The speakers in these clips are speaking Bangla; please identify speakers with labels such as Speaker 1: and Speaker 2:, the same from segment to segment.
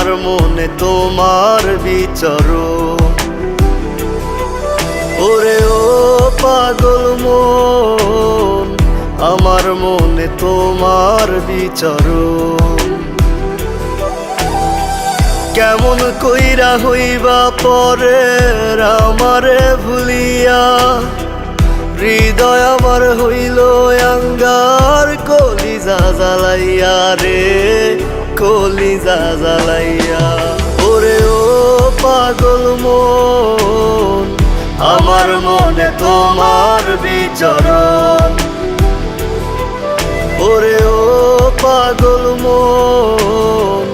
Speaker 1: আমার মনে তোমার বিচরণ। ওরে ও পাগল মন, আমার মনে তোমার বিচরণ। কেমন কইরা হইবা পরের আমারে ভুলিয়া, হৃদয় আমার হইল আঙ্গার কলিজা জ্বালাইয়া রে, কলিজা জ্বালাইয়া। ওরে ও পাগল মন, আমার মনে তোমার বিচরণ। ওরে ও পাগল মন,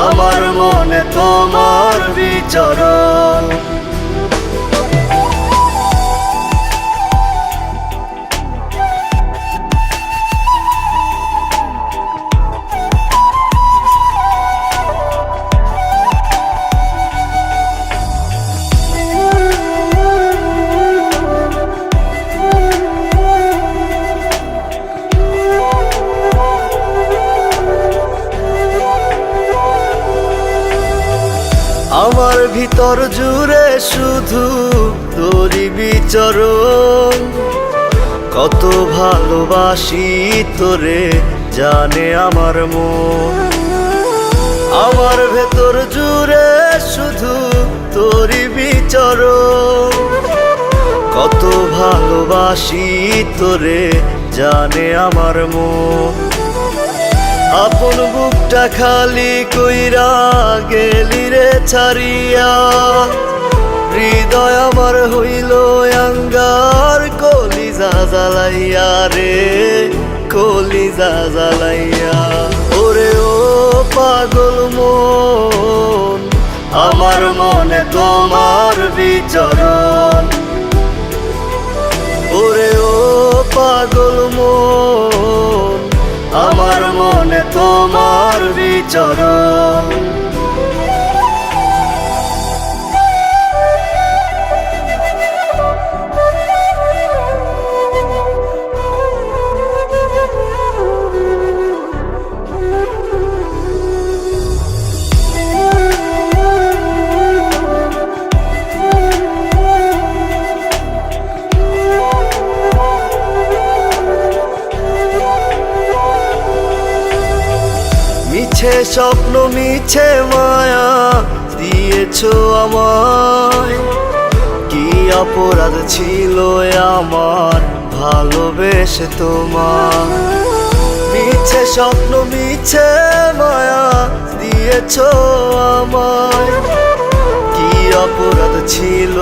Speaker 1: আমার মনে তোমার বিচরণ। আমার ভিতর জুড়ে শুধু তোরই বিচরণ। কত ভালোবাসি তোরে জানে আমার মন। আমার ভেতর জুড়ে শুধু তোরই বিচরণ। কত ভালোবাসি তোরে জানে আমার মন। আপন বুকটা খালি কইরা গেলি রে ছাড়িয়া, হৃদয় আমার হইল আঙ্গার কলিজা জ্বালাইয়া রে, কলিজা জ্বালাইয়া। ওরে ও পাগল মন, আমার মনে তোমার বিচরণ। ওরে ও পাগল মন, আমার মনে তোমার বিচরণ। মিছে স্বপ্ন মিছে মায়া দিয়েছো আমায়, কি অপরাধ ছিল আমার ভালোবেসে তোমার। মিছে স্বপ্ন মিছে মায়া দিয়েছো আমায়, কি অপরাধ ছিল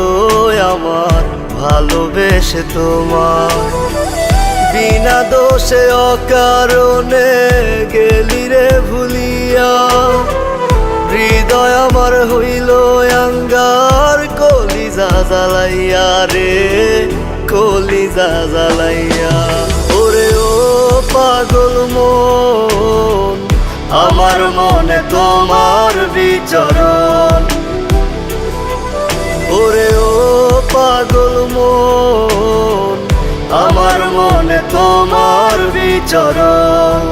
Speaker 1: আমার ভালোবেসে তোমার। বিনা দোষে অকারণে গেলি রে ভুলিয়া, হৃদয় আমার হইল আঙ্গার কলিজা জ্বালাইয়া রে, কলিজা জ্বালাইয়া। ওরে ও পাগল মন, আমার মনে তোমার বিচরণ। ওরে ও পাগল মন, আমার মনে তোমার বিচরণ।